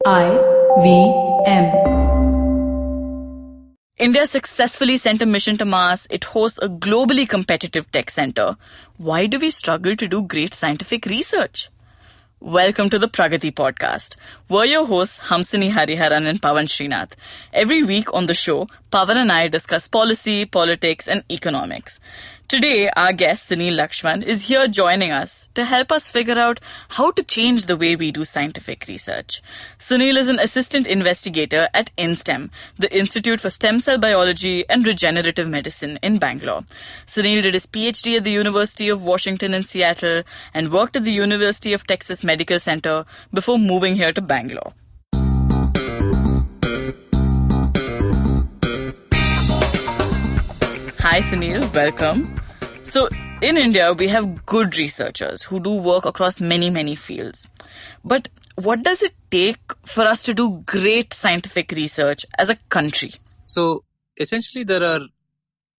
IVM. India successfully sent a mission to Mars. It hosts a globally competitive tech center. Why do we struggle to do great scientific research? Welcome to the Pragati Podcast. We're your hosts, Hamsini, Hariharan and Pavan Srinath. Every week on the show, Pavan and I discuss policy, politics and economics. Today, our guest, Sunil Laxman, is here joining us to help us figure out how to change the way we do scientific research. Sunil is an assistant investigator at INSTEM, the Institute for Stem Cell Biology and Regenerative Medicine in Bangalore. Sunil did his PhD at the University of Washington in Seattle and worked at the University of Texas Medical Center before moving here to Bangalore. Hi Sunil, welcome. So, in India, we have good researchers who do work across many fields. But what does it take for us to do great scientific research as a country? So, essentially, there are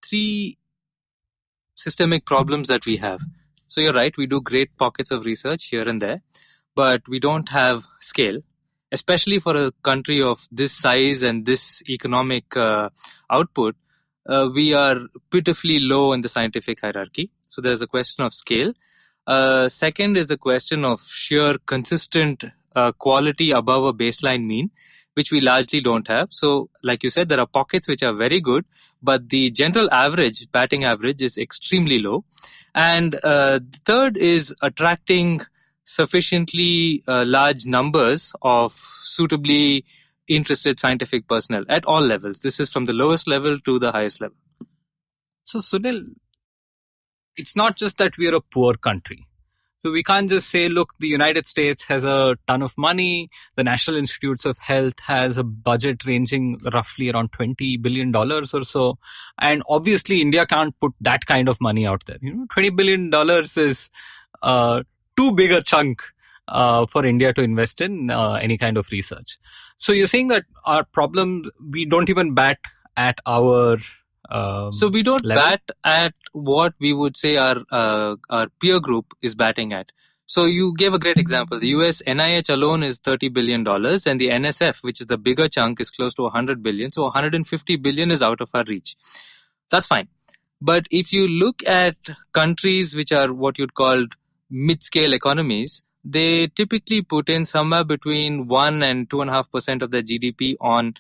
three systemic problems that we have. So, you're right, we do great pockets of research here and there, but we don't have scale, especially for a country of this size and this economic output. We are pitifully low in the scientific hierarchy. So there's a question of scale. Second is the question of sheer consistent quality above a baseline mean, which we largely don't have. So like you said, there are pockets which are very good, but the general average, batting average, is extremely low. And third is attracting sufficiently large numbers of suitably interested scientific personnel at all levels. This is from the lowest level to the highest level. So Sunil, it's not just that we are a poor country. So we can't just say, look, the United States has a ton of money. The National Institutes of Health has a budget ranging roughly around $20 billion or so. And obviously India can't put that kind of money out there. $20 billion is too big a chunk for India to invest in any kind of research. So you're saying that our problem, we don't even bat at our So we don't level? bat at what we would say our peer group is batting at. So you gave a great example. The US NIH alone is $30 billion and the NSF, which is the bigger chunk, is close to $100 billion. So $150 billion is out of our reach. That's fine. But if you look at countries which are what you'd call mid-scale economies, they typically put in somewhere between 1 and 2.5% of their GDP on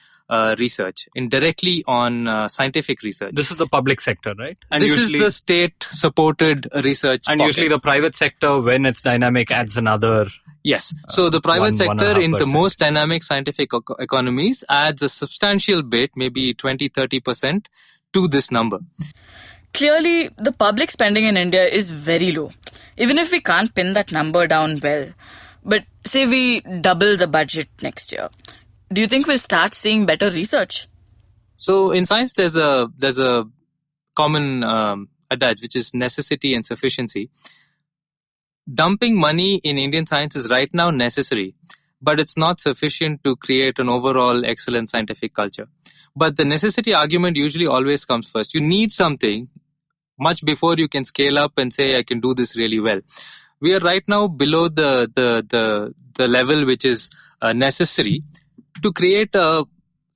research, indirectly on scientific research. This is the public sector, right? And this usually, is the state-supported research and pocket. usually the private sector, when it's dynamic, adds another. Yes. So the private sector in the 1.5%. most dynamic scientific economies adds a substantial bit, maybe 20-30% to this number. Clearly, the public spending in India is very low, even if we can't pin that number down well. But say we double the budget next year, do you think we'll start seeing better research? So in science, there's a common adage, which is necessity and sufficiency. Dumping money in Indian science is right now necessary, but it's not sufficient to create an overall excellent scientific culture. But the necessity argument usually always comes first. You need something much before you can scale up and say, I can do this really well. We are right now below the level which is necessary to create a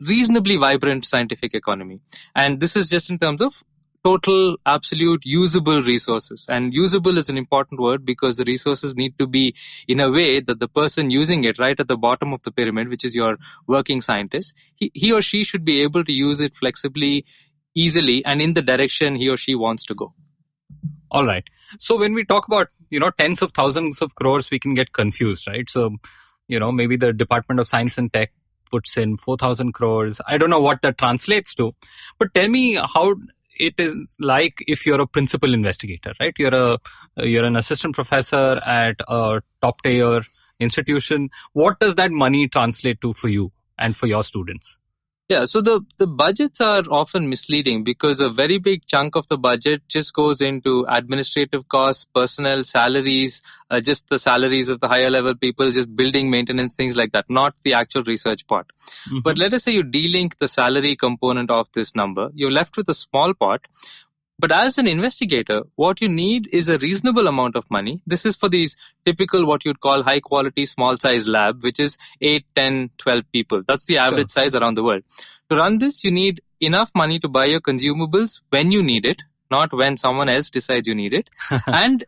reasonably vibrant scientific economy. And this is just in terms of total, absolute, usable resources. And usable is an important word because the resources need to be in a way that the person using it right at the bottom of the pyramid, which is your working scientist, he or she should be able to use it flexibly, easily, and in the direction he or she wants to go. All right. So when we talk about, tens of thousands of crores, we can get confused, right? So, maybe the Department of Science and Tech puts in 4,000 crores. I don't know what that translates to. But tell me how it is like if you're a principal investigator, right? You're an assistant professor at a top tier institution. What does that money translate to for you and for your students? Yeah, so the budgets are often misleading because a very big chunk of the budget just goes into administrative costs, personnel, salaries, just the salaries of the higher level people, just building maintenance, things like that, not the actual research part. Mm-hmm. But let us say you delink the salary component of this number. You're left with a small pot But as an investigator, what you need is a reasonable amount of money. This is for these typical, what you'd call high quality, small size lab, which is 8, 10, 12 people. That's the average size around the world. To run this, you need enough money to buy your consumables when you need it, not when someone else decides you need it, and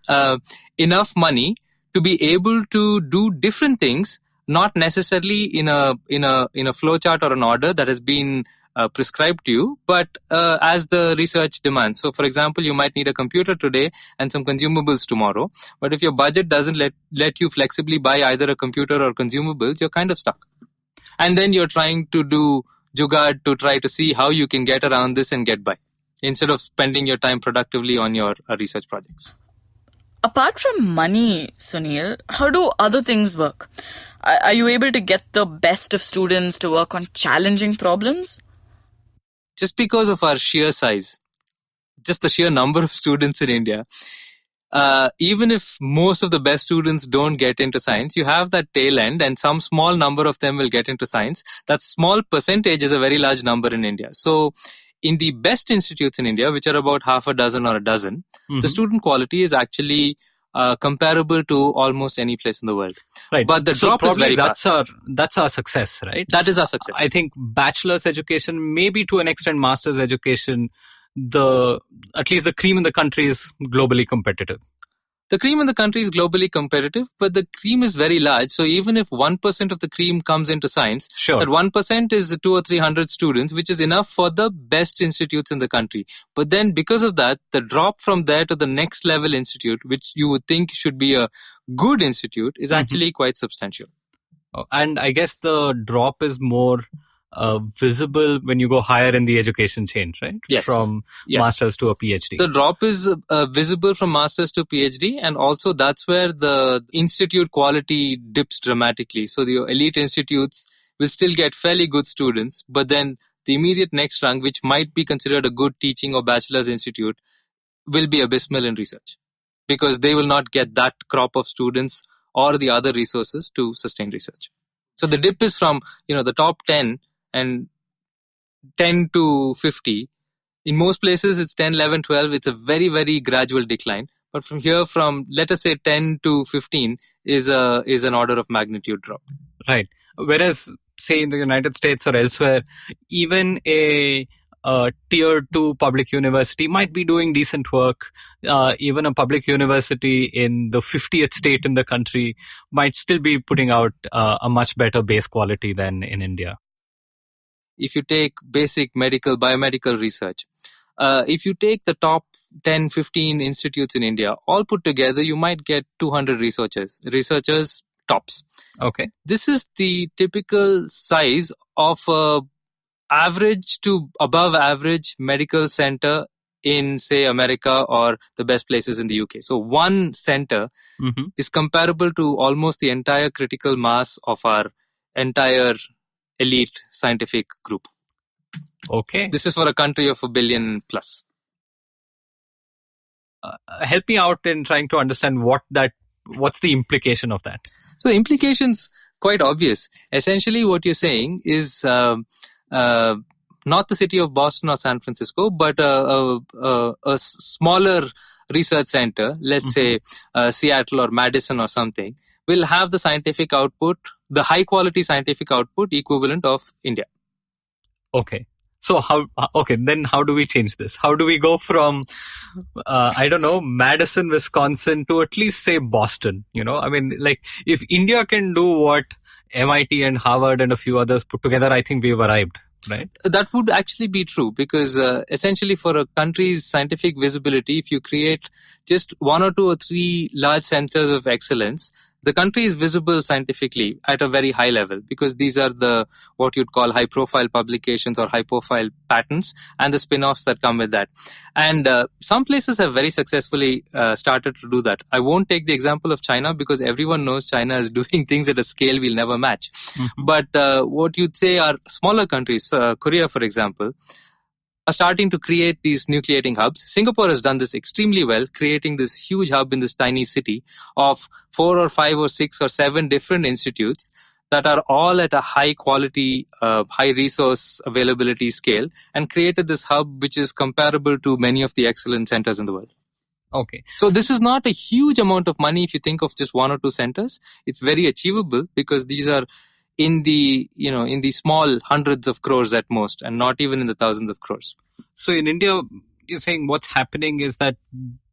enough money to be able to do different things, not necessarily in a flowchart or an order that has been prescribed to you, but as the research demands. So, for example, you might need a computer today and some consumables tomorrow. But if your budget doesn't let you flexibly buy either a computer or consumables, you're kind of stuck. And then you're trying to do jugaad to try to see how you can get around this and get by, instead of spending your time productively on your research projects. Apart from money, Sunil, how do other things work? Are you able to get the best of students to work on challenging problems? Just because of our sheer size, just the sheer number of students in India, even if most of the best students don't get into science, you have that tail end and some small number of them will get into science. That small percentage is a very large number in India. So in the best institutes in India, which are about half a dozen or a dozen, the student quality is actually comparable to almost any place in the world. Right. But the drop is very that's fast. That's our success, right? That is our success. I think bachelor's education, maybe to an extent master's education, at least the cream in the country is globally competitive. The cream in the country is globally competitive, but the cream is very large. So even if 1% of the cream comes into science, that 1% is 200 or 300 students, which is enough for the best institutes in the country. But then because of that, the drop from there to the next level institute, which you would think should be a good institute, is actually quite substantial. And I guess the drop is more visible when you go higher in the education chain, right? Yes. From master's to a PhD. The drop is visible from master's to PhD, and also that's where the institute quality dips dramatically. So the elite institutes will still get fairly good students, but then the immediate next rung, which might be considered a good teaching or bachelor's institute, will be abysmal in research, because they will not get that crop of students or the other resources to sustain research. So the dip is from the top 10 and 10 to 50. In most places, it's 10, 11, 12. It's a very, very gradual decline. But from here, from let us say 10 to 15 is an order of magnitude drop. Right. Whereas, say in the United States or elsewhere, even a tier 2 public university might be doing decent work. Even a public university in the 50th state in the country might still be putting out a much better base quality than in India. If you take basic medical, biomedical research, if you take the top 10, 15 institutes in India, all put together, you might get 200 researchers tops. Okay. This is the typical size of a average to above average medical center in, say, America or the best places in the UK. So one center is comparable to almost the entire critical mass of our entire elite scientific group. Okay. This is for a country of 1 billion plus. Help me out in trying to understand what's the implication of that. So the implication's quite obvious. Essentially what you're saying is not the city of Boston or San Francisco, but a smaller research center, let's say Seattle or Madison or something, will have the scientific output, the high quality scientific output equivalent of India. Okay. So then how do we change this? How do we go from, Madison, Wisconsin to at least say Boston? I mean, like if India can do what MIT and Harvard and a few others put together, I think we've arrived, right? That would actually be true, because essentially for a country's scientific visibility, if you create just 1 or 2 or 3 large centers of excellence, the country is visible scientifically at a very high level, because these are the what you'd call high profile publications or high profile patents and the spin-offs that come with that. And some places have very successfully started to do that. I won't take the example of China, because everyone knows China is doing things at a scale we'll never match. But what you'd say are smaller countries, Korea, for example, are starting to create these nucleating hubs. Singapore has done this extremely well, creating this huge hub in this tiny city of 4 or 5 or 6 or 7 different institutes that are all at a high quality, high resource availability scale, and created this hub which is comparable to many of the excellent centers in the world. Okay. So this is not a huge amount of money if you think of just one or two centers. It's very achievable because these are in the small hundreds of crores at most, and not even in the thousands of crores. So in India, you're saying what's happening is that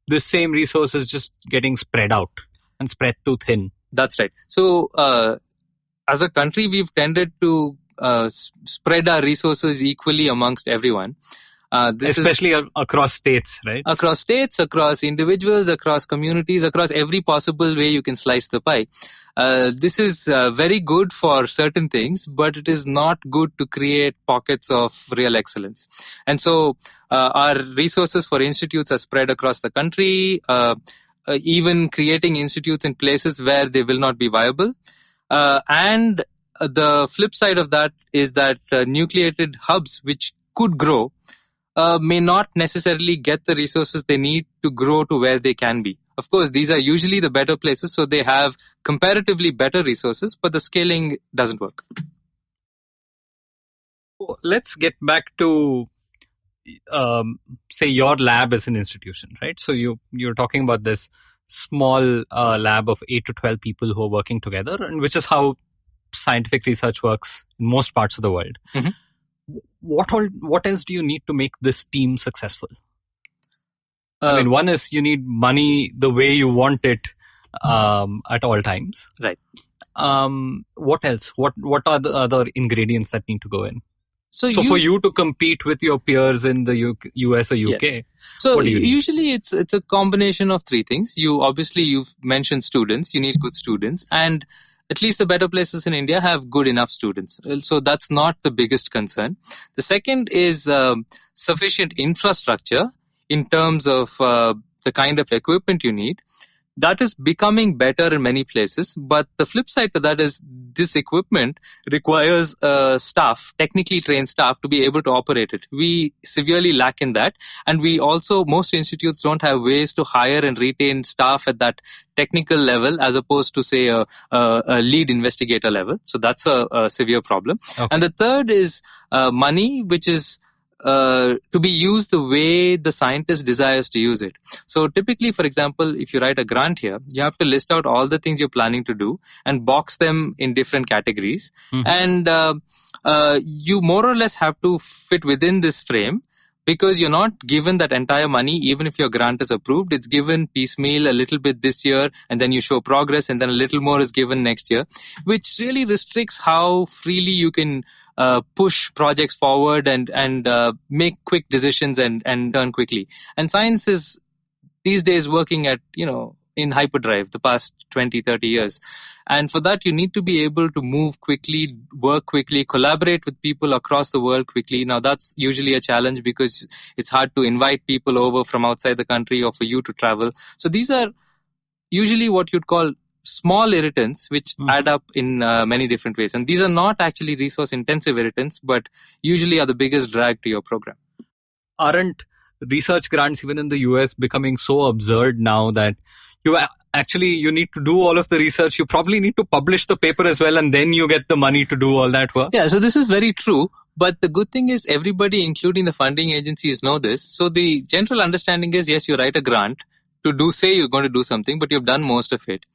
this same resource is just getting spread out and spread too thin. That's right. So as a country, we've tended to spread our resources equally amongst everyone. Especially across states, right? Across states, across individuals, across communities, across every possible way you can slice the pie. This is very good for certain things, but it is not good to create pockets of real excellence. And so our resources for institutes are spread across the country, even creating institutes in places where they will not be viable. And the flip side of that is that nucleated hubs, which could grow, may not necessarily get the resources they need to grow to where they can be. Of course, these are usually the better places, so they have comparatively better resources, but the scaling doesn't work. Let's get back to, say, your lab as an institution, right? So you're talking about this small lab of 8 to 12 people who are working together, and which is how scientific research works in most parts of the world. Mm-hmm. What else do you need to make this team successful? I mean, one is you need money the way you want it at all times. Right. What else? What are the other ingredients that need to go in? So for you to compete with your peers in the US or UK, yes. So usually it's a combination of three things. You've mentioned students. You need good students, and at least the better places in India have good enough students. So that's not the biggest concern. The second is sufficient infrastructure in terms of the kind of equipment you need. That is becoming better in many places. But the flip side to that is this equipment requires staff, technically trained staff, to be able to operate it. We severely lack in that. And we also, most institutes don't have ways to hire and retain staff at that technical level as opposed to, say, a lead investigator level. So that's a severe problem. Okay. And the third is money, which is to be used the way the scientist desires to use it. So typically, for example, if you write a grant here, you have to list out all the things you're planning to do and box them in different categories. Mm-hmm. And you more or less have to fit within this frame, because you're not given that entire money. Even if your grant is approved, it's given piecemeal, a little bit this year, and then you show progress, and then a little more is given next year, which really restricts how freely you can push projects forward and make quick decisions and turn quickly. And science is these days working at, in hyperdrive the past 20, 30 years. And for that, you need to be able to move quickly, work quickly, collaborate with people across the world quickly. Now, that's usually a challenge because it's hard to invite people over from outside the country or for you to travel. So these are usually what you'd call small irritants, which add up in many different ways. And these are not actually resource-intensive irritants, but usually are the biggest drag to your program. Aren't research grants, even in the US, becoming so absurd now that you need to do all of the research? You probably need to publish the paper as well, and then you get the money to do all that work. Yeah, so this is very true. But the good thing is everybody, including the funding agencies, know this. So the general understanding is, yes, you write a grant to say you're going to do something, but you've done most of it.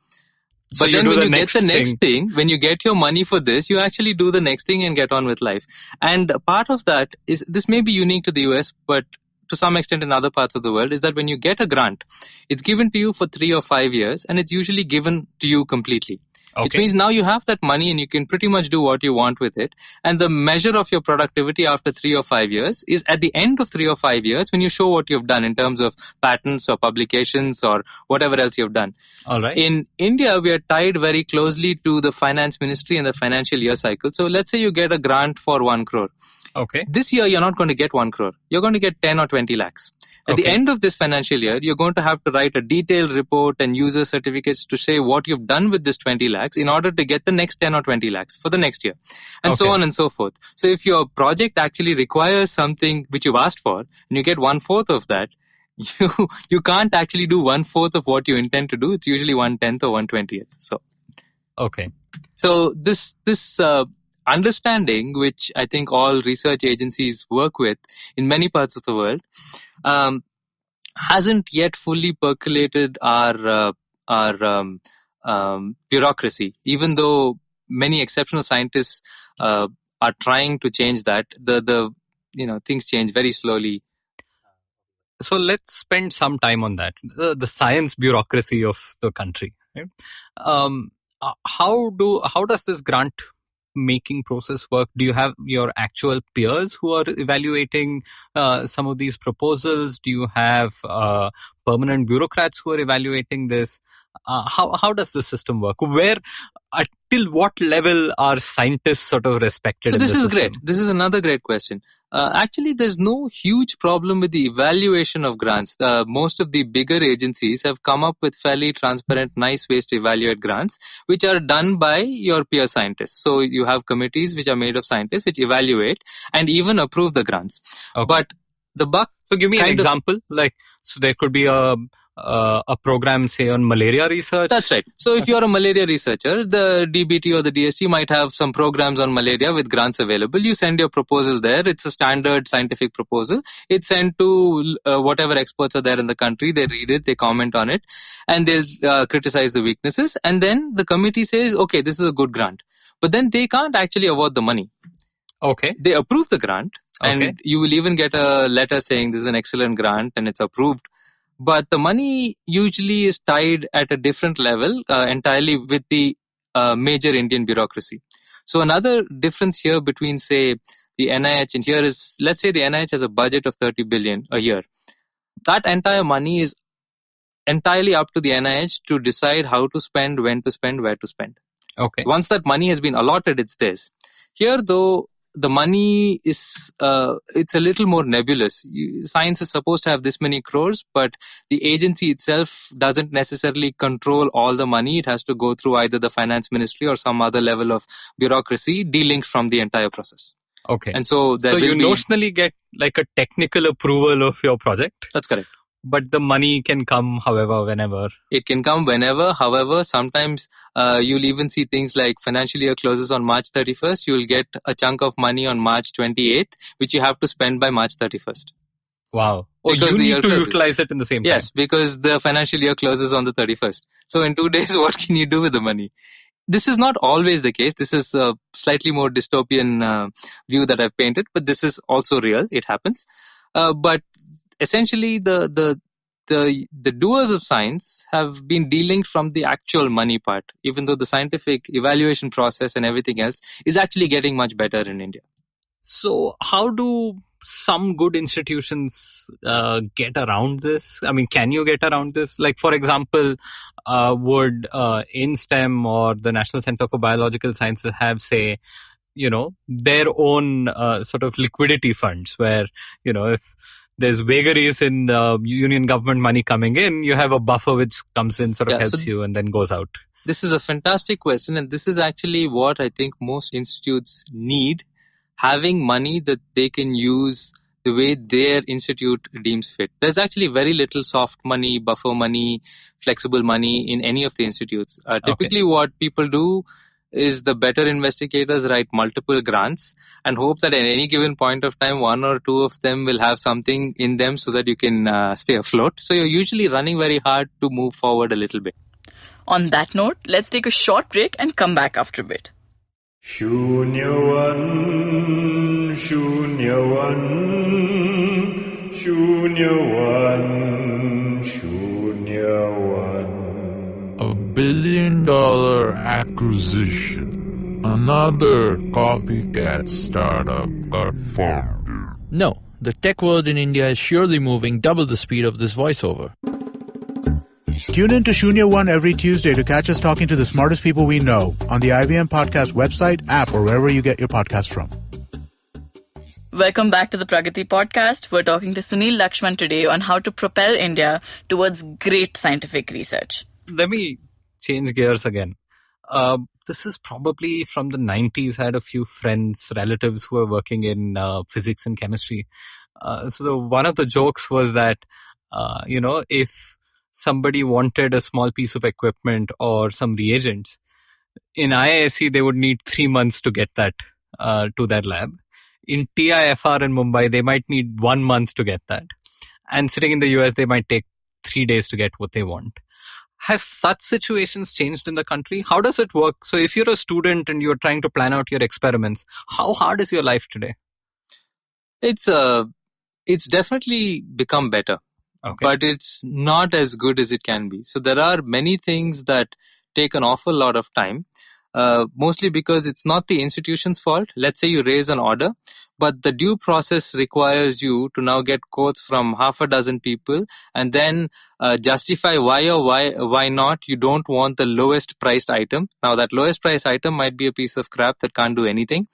So but then when you get the next thing, when you get your money for this, you actually do the next thing and get on with life. And part of that is, this may be unique to the US, but to some extent in other parts of the world, is that when you get a grant, it's given to you for 3 or 5 years, and it's usually given to you completely. Okay. Which means now you have that money and you can pretty much do what you want with it. And the measure of your productivity after 3 or 5 years is at the end of 3 or 5 years when you show what you've done in terms of patents or publications or whatever else you've done. All right. In India, we are tied very closely to the finance ministry and the financial year cycle. So let's say you get a grant for 1 crore. Okay. This year, you're not going to get 1 crore. You're going to get 10 or 20 lakhs. At the end of this financial year, you're going to have to write a detailed report and user certificates to say what you've done with this 20 lakhs in order to get the next 10 or 20 lakhs for the next year. And so on and so forth. So if your project actually requires something which you've asked for and you get 1/4 of that, you can't actually do 1/4 of what you intend to do. It's usually 1/10 or 1/20. So Okay. So this understanding, which I think all research agencies work with in many parts of the world, hasn't yet fully percolated our bureaucracy. Even though many exceptional scientists are trying to change that, the things change very slowly. So let's spend some time on that, the science bureaucracy of the country. Right? How does this grant making process work? Do you have your actual peers who are evaluating some of these proposals? Do you have permanent bureaucrats who are evaluating this? How does the system work? Till what level are scientists sort of respected? So this in the is system? great. This is another great question. Actually, there's no huge problem with the evaluation of grants. Most of the bigger agencies have come up with fairly transparent, nice ways to evaluate grants, which are done by your peer scientists. So you have committees which are made of scientists which evaluate and even approve the grants. Okay. But the buck. So give me an example. So there could be a program, say, on malaria research. That's right. So if you're a malaria researcher, the DBT or the DST might have some programs on malaria with grants available. You send your proposal there. It's a standard scientific proposal. It's sent to whatever experts are there in the country. They read it, they comment on it, and they'll criticize the weaknesses. And then the committee says, okay, this is a good grant. But then they can't actually award the money. Okay. They approve the grant, and Okay. you will even get a letter saying this is an excellent grant and it's approved. But the money usually is tied at a different level entirely with the major Indian bureaucracy. So another difference here between, say, the NIH and here is, let's say the NIH has a budget of 30 billion a year. That entire money is entirely up to the NIH to decide how to spend, when to spend, where to spend. Okay. Once that money has been allotted, it's theirs. Here, though, the money is it's a little more nebulous. Science is supposed to have this many crores, but the agency itself doesn't necessarily control all the money. It has to go through either the finance ministry or some other level of bureaucracy delinked from the entire process. Okay. And so you notionally get like a technical approval of your project. That's correct. But the money can come however, whenever. It can come whenever. However, sometimes you'll even see things like financial year closes on March 31st. You'll get a chunk of money on March 28th, which you have to spend by March 31st. Wow. Because you need to utilize it in the same time. Yes, because the financial year closes on the 31st. So in 2 days, what can you do with the money? This is not always the case. This is a slightly more dystopian view that I've painted, but this is also real. It happens. But essentially, the doers of science have been delinked from the actual money part, even though the scientific evaluation process and everything else is actually getting much better in India. So how do some good institutions get around this? I mean, can you get around this? Like, for example, would INSTEM or the National Center for Biological Sciences have, say, their own sort of liquidity funds where, if there's vagaries in the union government money coming in, you have a buffer which comes in, sort of helps you and then goes out? This is a fantastic question. And this is actually what I think most institutes need, having money that they can use the way their institute deems fit. There's actually very little soft money, buffer money, flexible money in any of the institutes. Typically what people do is the better investigators write multiple grants and hope that at any given point of time, one or two of them will have something in them so that you can stay afloat. So you're usually running very hard to move forward a little bit. On that note, let's take a short break and come back after a bit. Shunyavan, Shunyavan, Shunyavan, Shunyavan. $1 billion acquisition. Another copycat startup got formed. No, the tech world in India is surely moving double the speed of this voiceover. Tune in to Shunya One every Tuesday to catch us talking to the smartest people we know on the IVM Podcast website, app, or wherever you get your podcasts from. Welcome back to the Pragati Podcast. We're talking to Sunil Laxman today on how to propel India towards great scientific research. Let me change gears again. This is probably from the 90s. I had a few friends, relatives who were working in physics and chemistry. One of the jokes was that, if somebody wanted a small piece of equipment or some reagents, In IISc, they would need 3 months to get that to their lab. In TIFR in Mumbai, they might need 1 month to get that. And sitting in the US, they might take 3 days to get what they want. Has such situations changed in the country? How does it work? So if you're a student and you're trying to plan out your experiments, how hard is your life today? It's definitely become better, but it's not as good as it can be. So there are many things that take an awful lot of time, mostly because it's not the institution's fault. Let's say you raise an order, but the due process requires you to now get quotes from half a dozen people and then justify why not you don't want the lowest priced item. Now that lowest priced item might be a piece of crap that can't do anything.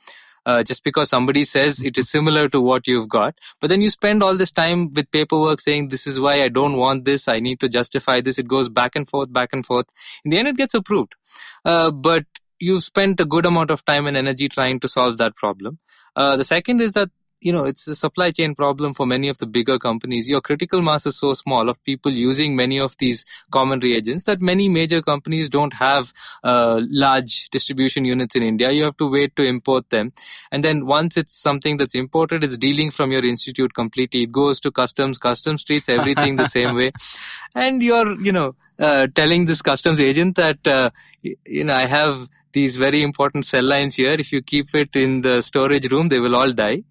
Just because somebody says it is similar to what you've got. But then you spend all this time with paperwork saying, this is why I don't want this, I need to justify this. It goes back and forth. In the end, it gets approved. But you've spent a good amount of time and energy trying to solve that problem. The second is that, it's a supply chain problem for many of the bigger companies. Your critical mass is so small of people using many of these common reagents that many major companies don't have large distribution units in India. You have to wait to import them. And then once it's something that's imported, it's dealing from your institute completely. It goes to customs. Customs treats everything the same way. And you're, telling this customs agent that, I have these very important cell lines here. If you keep it in the storage room, they will all die.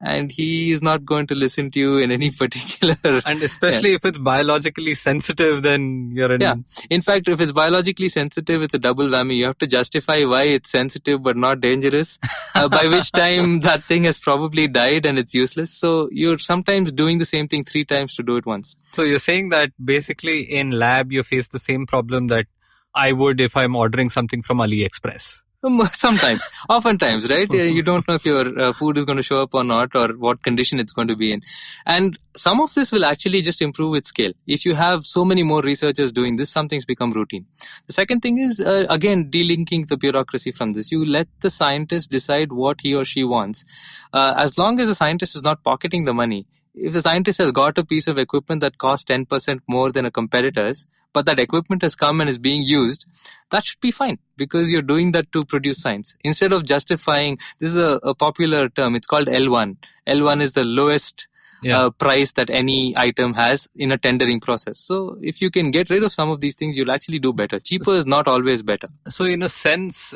And he is not going to listen to you in any particular... And especially if it's biologically sensitive, then you're in... Yeah. In fact, if it's biologically sensitive, it's a double whammy. You have to justify why it's sensitive but not dangerous, by which time that thing has probably died and it's useless. So you're sometimes doing the same thing 3 times to do it once. So you're saying that basically in lab, you face the same problem that I would if I'm ordering something from AliExpress. Sometimes, oftentimes, right? You don't know if your food is going to show up or not, or what condition it's going to be in. And some of this will actually just improve with scale. If you have so many more researchers doing this, some things become routine. The second thing is, again, delinking the bureaucracy from this. You let the scientist decide what he or she wants. As long as the scientist is not pocketing the money, if the scientist has got a piece of equipment that costs 10% more than a competitor's, but that equipment has come and is being used, that should be fine because you're doing that to produce science. Instead of justifying, this is a popular term, it's called L1. L1 is the lowest price that any item has in a tendering process. So if you can get rid of some of these things, you'll actually do better. Cheaper is not always better. So in a sense,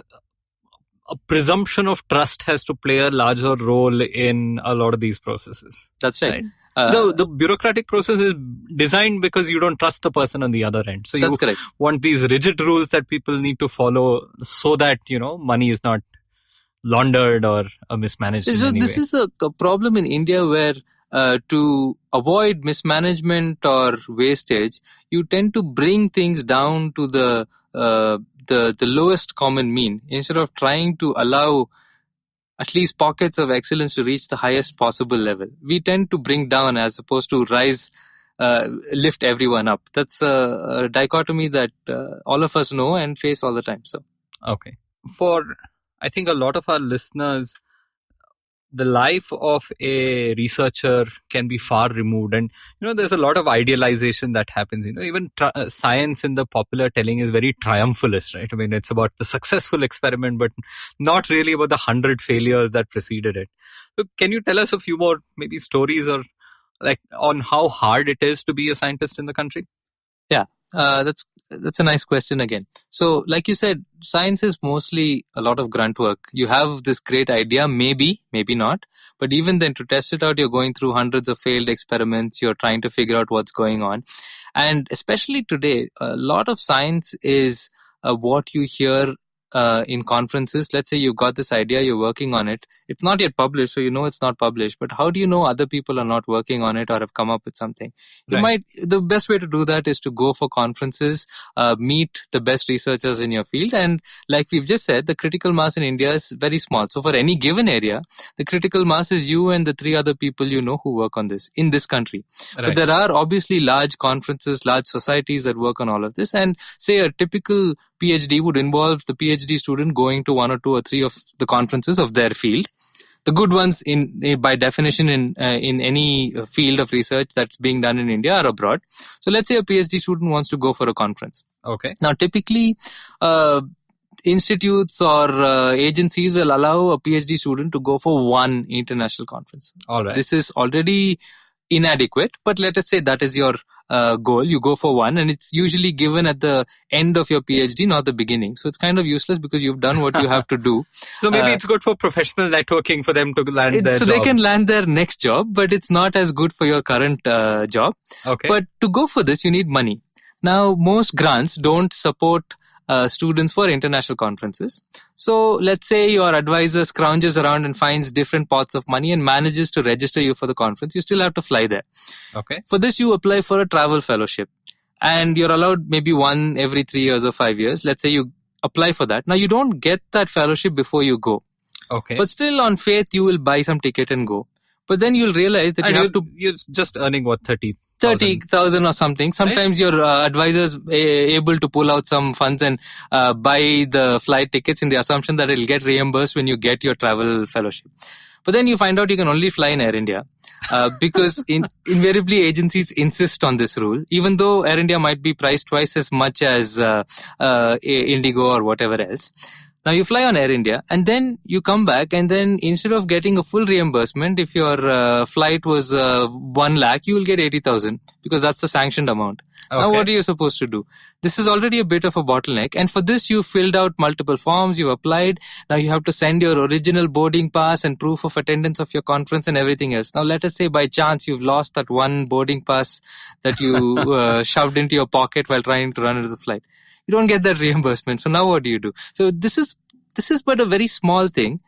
a presumption of trust has to play a larger role in a lot of these processes. That's right. The bureaucratic process is designed because you don't trust the person on the other end. So you want these rigid rules that people need to follow so that, money is not laundered or mismanaged. So this is a problem in India where to avoid mismanagement or wastage, you tend to bring things down to the lowest common mean instead of trying to allow at least pockets of excellence to reach the highest possible level. We tend to bring down as opposed to lift everyone up. That's a dichotomy that all of us know and face all the time. So, okay. For, I think a lot of our listeners, the life of a researcher can be far removed, and there's a lot of idealization that happens. Even science in the popular telling is very triumphalist, right? I mean, it's about the successful experiment, but not really about the 100 failures that preceded it. So can you tell us a few more maybe stories or on how hard it is to be a scientist in the country? Yeah, that's a nice question again. So like you said, science is mostly a lot of grunt work. You have this great idea, maybe not. But even then to test it out, you're going through hundreds of failed experiments. You're trying to figure out what's going on. And especially today, a lot of science is what you hear in conferences. Let's say you've got this idea, you're working on it. It's not yet published, so it's not published. But how do you know other people are not working on it or have come up with something? The best way to do that is to go for conferences, meet the best researchers in your field. And like we've just said, the critical mass in India is very small. So for any given area, the critical mass is you and the 3 other people who work on this in this country. Right. But there are obviously large conferences, large societies that work on all of this. And say a typical PhD would involve the PhD student going to 1 or 2 or 3 of the conferences of their field. The good ones, by definition, in any field of research that's being done in India are abroad. So let's say a PhD student wants to go for a conference. Okay. Now, typically, institutes or agencies will allow a PhD student to go for one international conference. All right. This is already inadequate, but let us say that is your goal. You go for one, and it's usually given at the end of your PhD, not the beginning. So it's kind of useless because you've done what you have to do. So maybe it's good for professional networking for them to land their so job. they can land their next job, but it's not as good for your current job. Okay. But to go for this, you need money. Now, most grants don't support students for international conferences. So let's say your advisor scrounges around and finds different pots of money and manages to register you for the conference. You still have to fly there. Okay. For this, you apply for a travel fellowship, and you're allowed maybe one every 3 years or 5 years. Let's say you apply for that. Now, you don't get that fellowship before you go. Okay. But still, on faith, you will buy some ticket and go. But then you'll realize that you're just earning what, 30,000 or something. Sometimes your advisor's able to pull out some funds and buy the flight tickets in the assumption that it'll get reimbursed when you get your travel fellowship. But then you find out you can only fly in Air India because invariably agencies insist on this rule, even though Air India might be priced twice as much as Indigo or whatever else. Now you fly on Air India and then you come back, and then instead of getting a full reimbursement, if your flight was 1 lakh, you will get 80,000 because that's the sanctioned amount. Okay. Now what are you supposed to do? This is already a bit of a bottleneck, and for this you filled out multiple forms, you applied. Now you have to send your original boarding pass and proof of attendance of your conference and everything else. Now let us say by chance you've lost that one boarding pass that you shoved into your pocket while trying to run into the flight. You don't get that reimbursement. So now what do you do? So this is but a very small thing,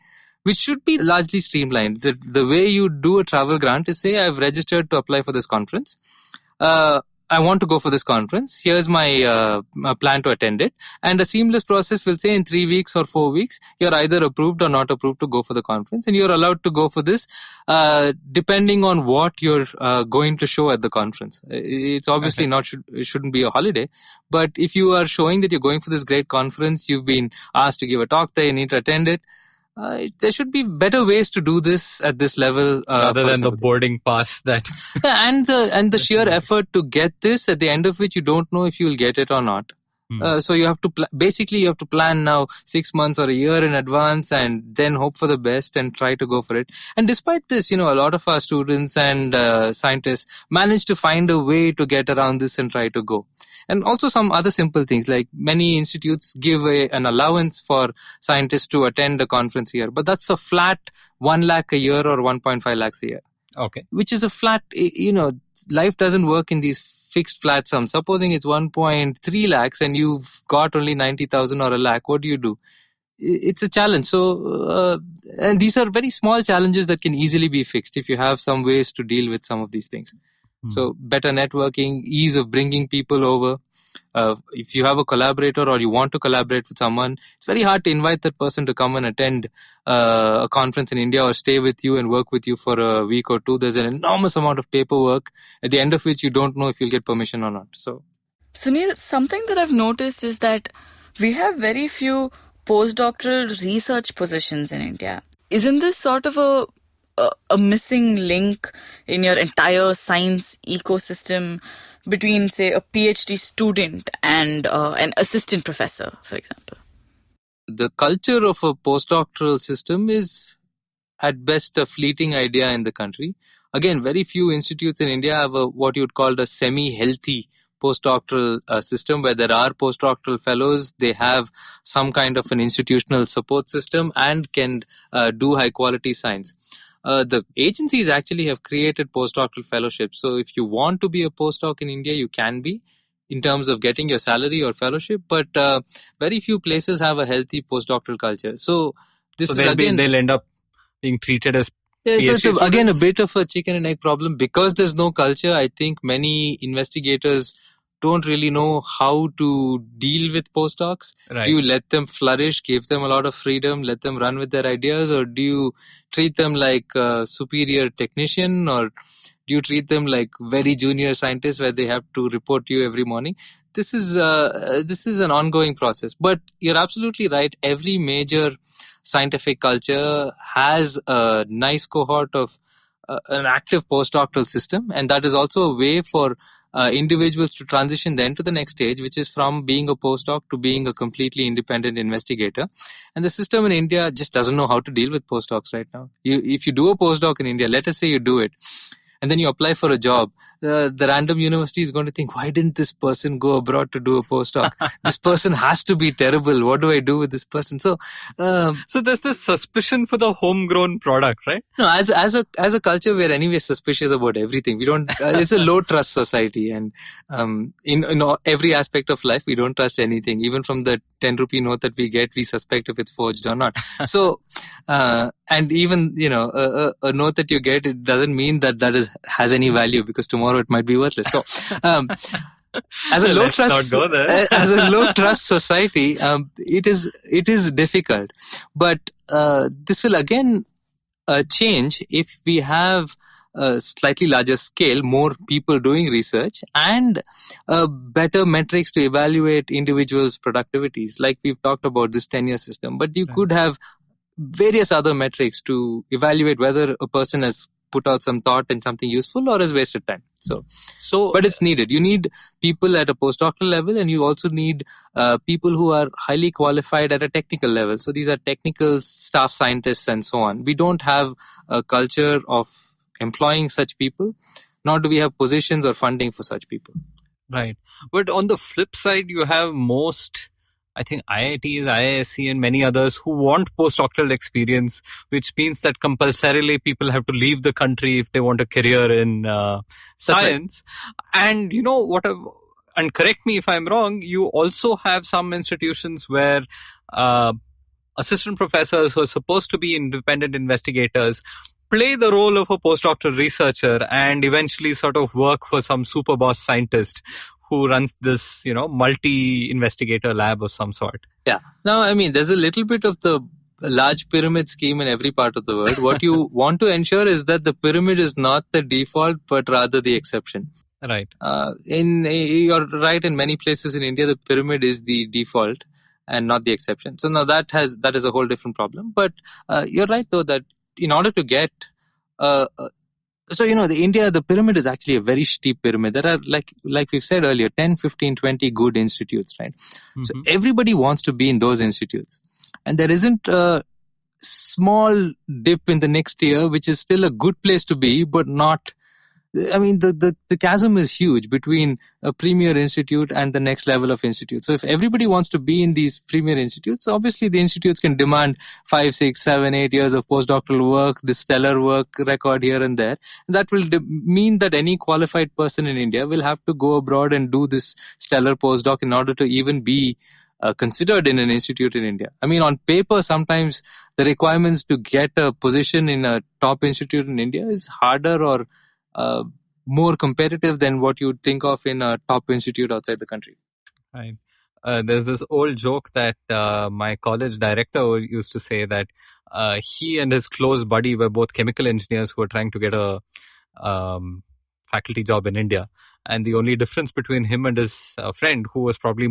which should be largely streamlined. The way you do a travel grant is, say, I've registered to apply for this conference. I want to go for this conference. Here's my plan to attend it. And a seamless process will say in 3 weeks or 4 weeks, you're either approved or not approved to go for the conference. And you're allowed to go for this depending on what you're going to show at the conference. It's obviously it shouldn't be a holiday. But if you are showing that you're going for this great conference, you've been asked to give a talk there, you need to attend it. There should be better ways to do this at this level, rather than the boarding pass that. and the sheer effort to get this, at the end of which you don't know if you will get it or not. So you have to basically you have to plan now 6 months or a year in advance, and then hope for the best and try to go for it. And despite this, a lot of our students and scientists manage to find a way to get around this and try to go. And also some other simple things, like many institutes give an allowance for scientists to attend a conference here, but that's a flat 1 lakh a year or 1.5 lakhs a year. Okay. Which is a flat, life doesn't work in these fixed flat sums. Supposing it's 1.3 lakhs and you've got only 90,000 or a lakh, what do? It's a challenge. So, and these are very small challenges that can easily be fixed if you have some ways to deal with some of these things. So better networking, ease of bringing people over. If you have a collaborator or you want to collaborate with someone, it's very hard to invite that person to come and attend a conference in India or stay with you and work with you for a week or two. There's an enormous amount of paperwork at the end of which you don't know if you'll get permission or not. So, Sunil, something that I've noticed is that we have very few postdoctoral research positions in India. Isn't this sort of a missing link in your entire science ecosystem between, say, a PhD student and an assistant professor, for example? The culture of a postdoctoral system is at best a fleeting idea in the country. Again, very few institutes in India have what you would call a semi-healthy postdoctoral system where there are postdoctoral fellows. They have some kind of an institutional support system and can do high-quality science. The agencies actually have created postdoctoral fellowships. So if you want to be a postdoc in India, you can be in terms of getting your salary or fellowship. But very few places have a healthy postdoctoral culture. So they'll end up being treated as PhD so it's again a bit of a chicken and egg problem. Because there's no culture, I think many investigators don't really know how to deal with postdocs. Right. Do you let them flourish, give them a lot of freedom, let them run with their ideas, or do you treat them like a superior technician, or do you treat them like very junior scientists where they have to report to you every morning? This is an ongoing process. But you're absolutely right. Every major scientific culture has a nice cohort of an active postdoctoral system, and that is also a way for individuals to transition then to the next stage, which is from being a postdoc to being a completely independent investigator. And the system in India just doesn't know how to deal with postdocs right now. If you do a postdoc in India, let us say you do it, and then you apply for a job, the random university is going to think, why didn't this person go abroad to do a postdoc? This person has to be terrible. What do I do with this person? So there's this suspicion for the homegrown product, right? No, as a culture, we're anyway suspicious about everything. We don't. It's a low trust society, and in every aspect of life, we don't trust anything. Even from the 10 rupee note that we get, we suspect if it's forged or not. So, and even a note that you get, it doesn't mean that has any value, because tomorrow it might be worthless. So, as a low trust society, it is difficult. But this will again change if we have a slightly larger scale, more people doing research, and better metrics to evaluate individuals' productivities. Like we've talked about this tenure system, but you could have various other metrics to evaluate whether a person has put out some thought in something useful or has wasted time. But it's needed. You need people at a postdoctoral level, and you also need people who are highly qualified at a technical level. So these are technical staff scientists and so on. We don't have a culture of employing such people, nor do we have positions or funding for such people. Right. But on the flip side, you have most, I think, IITs, IISc and many others who want postdoctoral experience, which means that compulsorily people have to leave the country if they want a career in science. Right. And and correct me if I'm wrong, you also have some institutions where assistant professors who are supposed to be independent investigators play the role of a postdoctoral researcher and eventually sort of work for some super boss scientist who runs this, multi-investigator lab of some sort. Yeah. Now, I mean, there's a little bit of the large pyramid scheme in every part of the world. What you want to ensure is that the pyramid is not the default, but rather the exception. Right. You're right, in many places in India, the pyramid is the default and not the exception. So now that is a whole different problem. But you're right, though, that in order to get the pyramid is actually a very steep pyramid. There are, like we've said earlier, 10, 15, 20 good institutes, right? Mm-hmm. So everybody wants to be in those institutes. And there isn't a small dip in the next tier, which is still a good place to be, but not... I mean, the chasm is huge between a premier institute and the next level of institute. So if everybody wants to be in these premier institutes, obviously the institutes can demand 5, 6, 7, 8 years of postdoctoral work, this stellar work record here and there. And that will mean that any qualified person in India will have to go abroad and do this stellar postdoc in order to even be considered in an institute in India. I mean, on paper, sometimes the requirements to get a position in a top institute in India is harder or more competitive than what you'd think of in a top institute outside the country. Right. There's this old joke that my college director used to say that he and his close buddy were both chemical engineers who were trying to get a faculty job in India. And the only difference between him and his friend, who was probably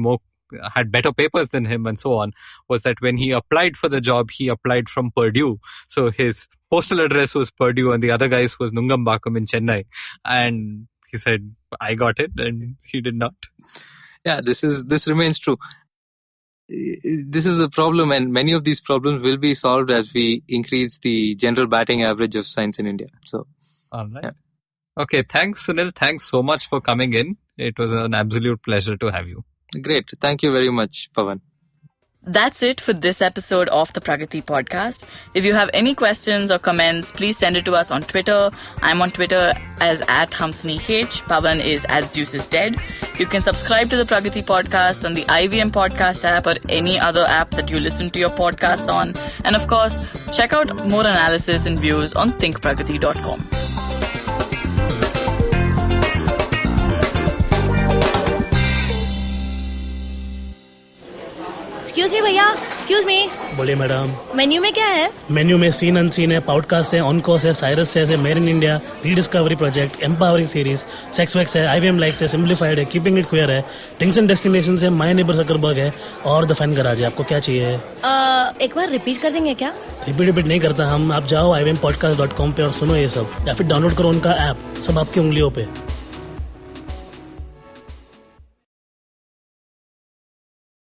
had better papers than him and so on, was that when he applied for the job, he applied from Purdue. So his postal address was Purdue and the other guy's was Nungambakkam in Chennai. And he said, I got it, and he did not. Yeah, this remains true. This is a problem, and many of these problems will be solved as we increase the general batting average of science in India. So, all right. Yeah. Okay, thanks, Sunil. Thanks so much for coming in. It was an absolute pleasure to have you. Great. Thank you very much, Pavan. That's it for this episode of the Pragati Podcast. If you have any questions or comments, please send it to us on Twitter. I'm on Twitter as @Hamsini H. Pavan is @ZeusIsDead. You can subscribe to the Pragati Podcast on the IVM Podcast app or any other app that you listen to your podcasts on. And of course, check out more analysis and views on thinkpragati.com. Excuse me भैया, excuse me. बोलिए madam. Menu में क्या है? Menu में scene unseen है, podcast है, on course है, Cyrus है, made in India, rediscovery project, empowering series, sex wax है, IVM लाइक्स है, सिंप्लीफाइड है, कीपिंग इट क्वियर है, ड्रिंक्स एंड डेस्टिनेशंस है, माय नेबर जकरबर्ग है और द फैन गराज है. आपको क्या चाहिए? एक बार रिपीट कर देंगे क्या? रिपीट नहीं करता हम. आप जाओ IVMpodcast.com पे और सुनो ये सब, या फिर डाउनलोड करो उनका ऐप. सब आपकी उंगलियों पे.